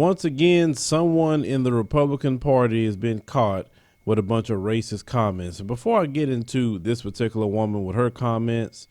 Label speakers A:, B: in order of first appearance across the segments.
A: Once again, someone in the Republican Party has been caught with a bunch of racist comments. And before I get into this particular woman with her comments,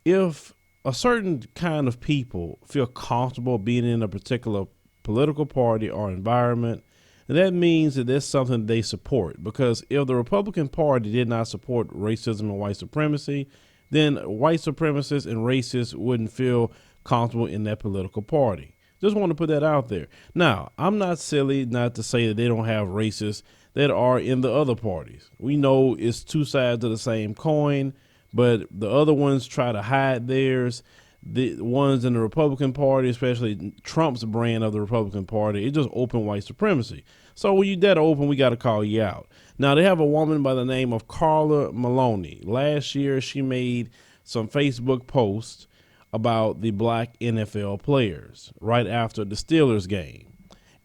A: if a certain kind of people feel comfortable being in a particular political party or environment, and that means that there's something they support. Because if the Republican Party did not support racism and white supremacy, then white supremacists and racists wouldn't feel comfortable in that political party. Just want to put that out there. Now, I'm not silly not to say that they don't have racists that are in the other parties. We know it's two sides of the same coin, but the other ones try to hide theirs. The ones in the Republican Party, especially Trump's brand of the Republican Party, it's just open white supremacy. So when you that open, we got to call you out. Now, they have a woman by the name of Carla Maloney. Last year, she made some Facebook posts about the black NFL players right after the Steelers game.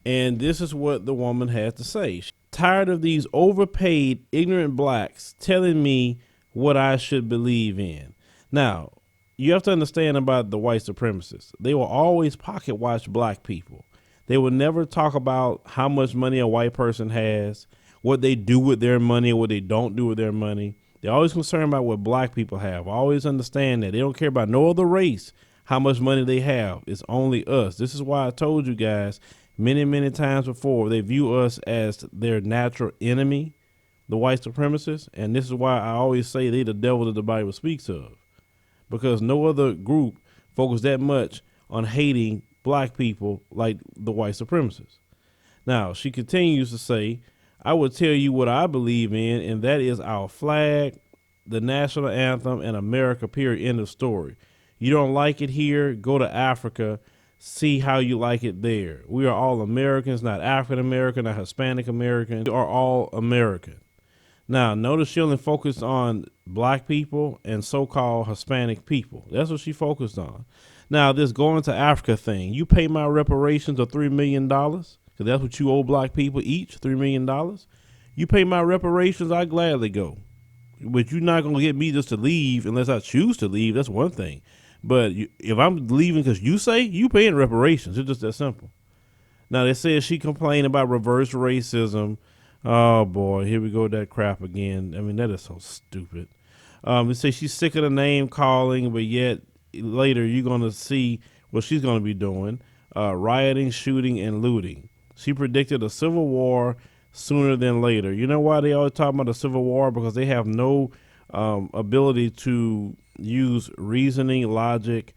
A: And this is what the woman had to say. Tired of these overpaid, ignorant blacks telling me what I should believe in. Now, you have to understand about the white supremacists. They will always pocket watch black people. They will never talk about how much money a white person has, what they do with their money, or what they don't do with their money. They're always concerned about what black people have. Always understand that. They don't care about no other race, how much money they have. It's only us. This is why I told you guys many, many times before, they view us as their natural enemy, the white supremacists. And this is why I always say they the devil that the Bible speaks of. Because no other group focus that much on hating black people like the white supremacists. Now, she continues to say, I will tell you what I believe in, and that is our flag, the national anthem, and America, period, end of story. You don't like it here, go to Africa, see how you like it there. We are all Americans, not African American, not Hispanic American. We are all American. Now, notice she only focused on black people and so-called Hispanic people. That's what she focused on. Now, this going to Africa thing, you pay my reparations of $3 million, because that's what you owe black people each, $3 million. You pay my reparations, I gladly go. But you're not going to get me just to leave unless I choose to leave. That's one thing. But if I'm leaving because you say, you paying reparations. It's just that simple. Now, they said she complained about reverse racism. Oh, boy, here we go with that crap again. I mean, that is so stupid. They say she's sick of the name calling, but yet later you're going to see what she's going to be doing, rioting, shooting, and looting. She predicted a civil war sooner than later. You know why they always talk about a civil war? Because they have no ability to use reasoning, logic,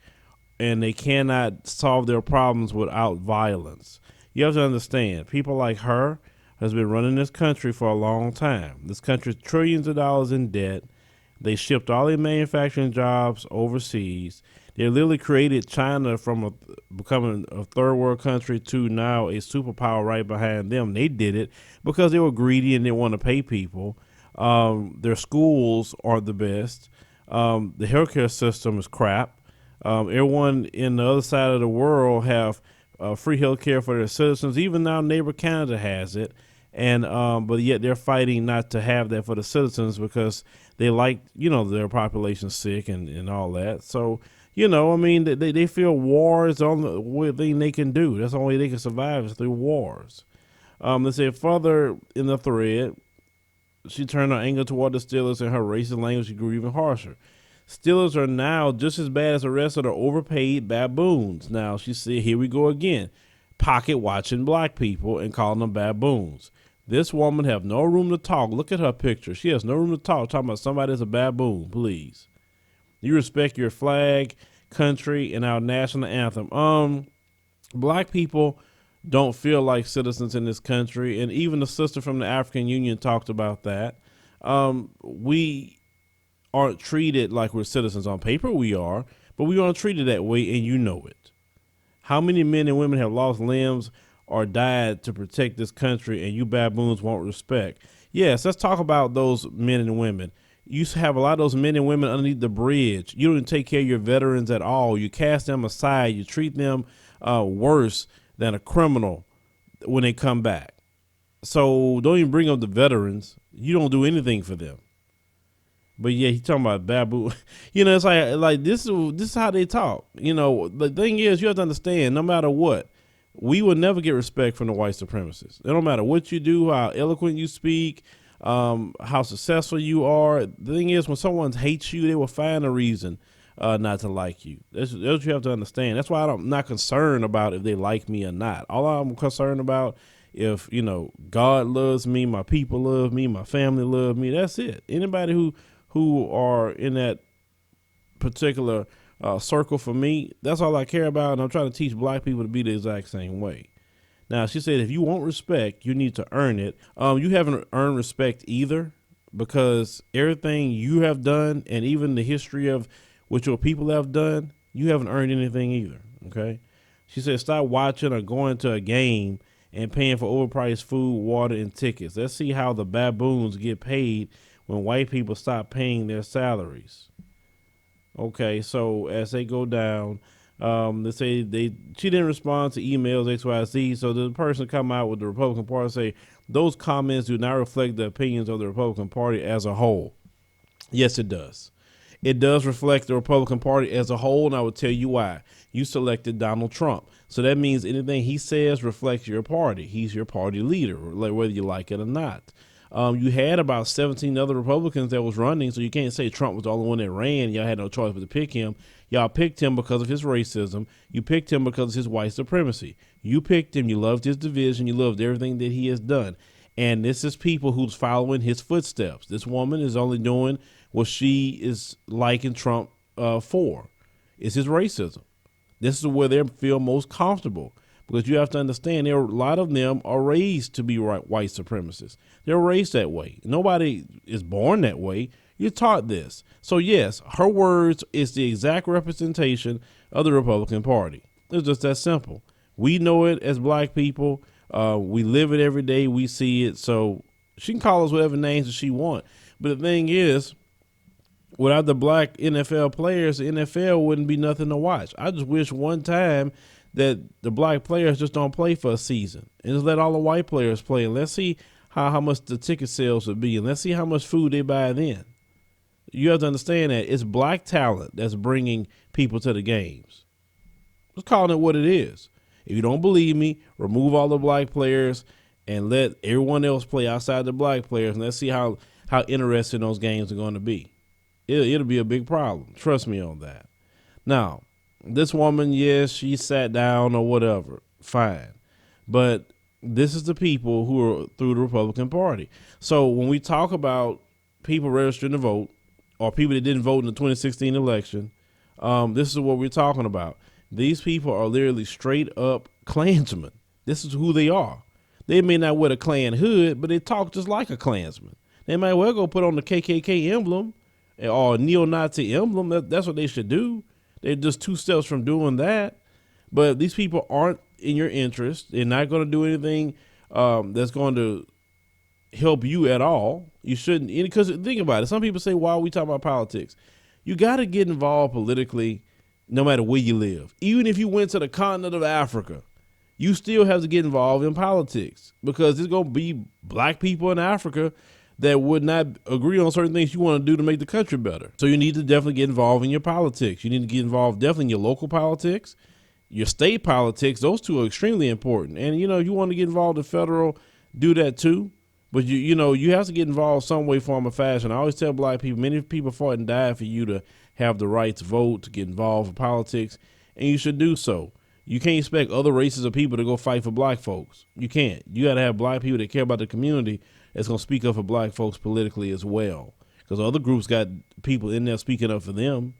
A: and they cannot solve their problems without violence. You have to understand, people like her has been running this country for a long time. This country's trillions of dollars in debt. They shipped all their manufacturing jobs overseas. They literally created China from becoming a third world country to now a superpower right behind them. They did it because they were greedy and they want to pay people. Their schools aren't the best. The healthcare system is crap. Everyone in the other side of the world have free healthcare for their citizens. Even now, neighbor Canada has it. And but yet they're fighting not to have that for the citizens because they like, their population sick and all that. So, I mean, they feel war is the only thing they can do. That's the only way they can survive is through wars. They say further in the thread, she turned her anger toward the Steelers and her racist language grew even harsher. Steelers are now just as bad as the rest of the overpaid baboons. Now, she said, here we go again, pocket watching black people and calling them baboons. This woman have no room to talk. Look at her picture. She has no room to talk. Talking about somebody that's a baboon, please. You respect your flag, country, and our national anthem. Black people don't feel like citizens in this country, and even the sister from the African Union talked about that. We aren't treated like we're citizens. On paper we are, but we aren't treated that way, and you know it. How many men and women have lost limbs or died to protect this country, and you baboons won't respect? Yes, let's talk about those men and women. You used to have a lot of those men and women underneath the bridge. You don't even take care of your veterans at all. You cast them aside. You treat them worse than a criminal when they come back. So don't even bring up the veterans. You don't do anything for them. But yeah, he's talking about baboon. It's like this is how they talk. The thing is, you have to understand, no matter what, we will never get respect from the white supremacists. It don't matter what you do, how eloquent you speak, how successful you are. The thing is, when someone hates you, they will find a reason not to like you. That's what you have to understand. That's why I'm not concerned about if they like me or not. All I'm concerned about, if God loves me, my people love me, my family love me. That's it. Anybody who are in that particular circle for me, that's all I care about. And I'm trying to teach black people to be the exact same way. Now, she said, if you want respect, you need to earn it. You haven't earned respect either, because everything you have done, and even the history of what your people have done, you haven't earned anything either. Okay. She said, stop watching or going to a game and paying for overpriced food, water, and tickets. Let's see how the baboons get paid when white people stop paying their salaries. Okay, so as they go down, they say she didn't respond to emails XYZ. So the person come out with the Republican Party say those comments do not reflect the opinions of the Republican Party as a whole. Yes, it does. It does reflect the Republican Party as a whole, and I will tell you why. You selected Donald Trump, so that means anything he says reflects your party. He's your party leader, whether you like it or not. You had about 17 other Republicans that was running, so you can't say Trump was the only one that ran. Y'all had no choice but to pick him. Y'all picked him because of his racism. You picked him because of his white supremacy. You picked him. You loved his division. You loved everything that he has done. And this is people who's following his footsteps. This woman is only doing what she is liking Trump for. It's his racism. This is where they feel most comfortable, because you have to understand a lot of them are raised to be white supremacists. They're raised that way. Nobody is born that way. You're taught this. So yes, her words is the exact representation of the Republican Party. It's just that simple. We know it as black people. We live it every day. We see it. So she can call us whatever names that she wants. But the thing is, without the black NFL players, the NFL wouldn't be nothing to watch. I just wish one time that the black players just don't play for a season and just let all the white players play. And let's see how much the ticket sales would be. And let's see how much food they buy then. You have to understand that it's black talent that's bringing people to the games. Just calling it what it is. If you don't believe me, remove all the black players and let everyone else play outside the black players. And let's see how interesting those games are going to be. It'll be a big problem. Trust me on that. Now, this woman, yes, she sat down or whatever. Fine. But this is the people who are through the Republican Party. So when we talk about people registering to vote or people that didn't vote in the 2016 election, this is what we're talking about. These people are literally straight up Klansmen. This is who they are. They may not wear a Klan hood, but they talk just like a Klansman. They might well go put on the KKK emblem or neo-Nazi emblem. That's what they should do. They're just two steps from doing that. But these people aren't in your interest. They're not going to do anything that's going to help you at all. You shouldn't. Because think about it. Some people say, why are we talking about politics? You got to get involved politically no matter where you live. Even if you went to the continent of Africa, you still have to get involved in politics, because there's going to be black people in Africa that would not agree on certain things you want to do to make the country better. So you need to definitely get involved in your politics. You need to get involved definitely in your local politics, your state politics. Those two are extremely important. And, you want to get involved in federal, do that too. But, you have to get involved some way, form, or fashion. I always tell black people, many people fought and died for you to have the right to vote, to get involved in politics, and you should do so. You can't expect other races of people to go fight for black folks. You can't. You got to have black people that care about the community that's going to speak up for black folks politically as well, because other groups got people in there speaking up for them.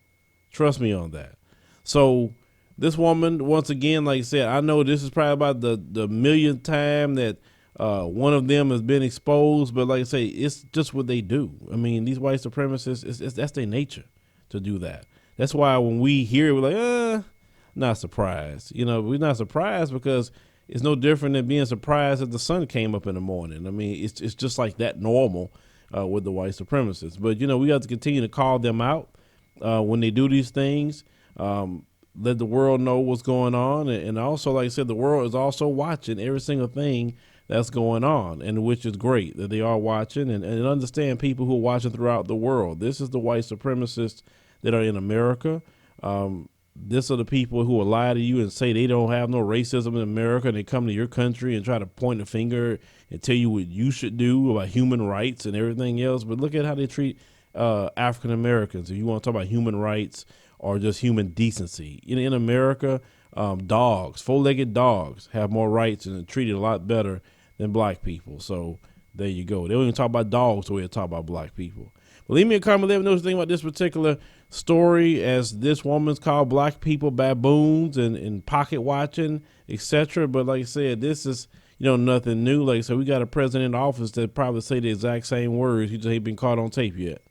A: Trust me on that. So this woman, once again, like I said, I know this is probably about the millionth time that one of them has been exposed, but like I say, it's just what they do. I mean, these white supremacists, that's their nature to do that. That's why when we hear it, we're like, not surprised. We're not surprised because it's no different than being surprised that the sun came up in the morning. I mean, it's just like that normal with the white supremacists. But, we have to continue to call them out when they do these things. Let the world know what's going on. And also, like I said, the world is also watching every single thing that's going on, and which is great that they are watching and understand people who are watching throughout the world. This is the white supremacists that are in America. this are the people who will lie to you and say they don't have no racism in America, and they come to your country and try to point a finger and tell you what you should do about human rights and everything else. But look at how they treat African Americans. If you want to talk about human rights or just human decency, in America, dogs, four-legged dogs, have more rights and are treated a lot better than black people. So there you go. They don't even talk about dogs the way they talk about black people. But leave me a comment, let me know what you think about this particular story, as this woman's called black people baboons and pocket watching, etc. But like I said, this is, nothing new. Like I said, we got a president in office that probably say the exact same words. He just ain't been caught on tape yet.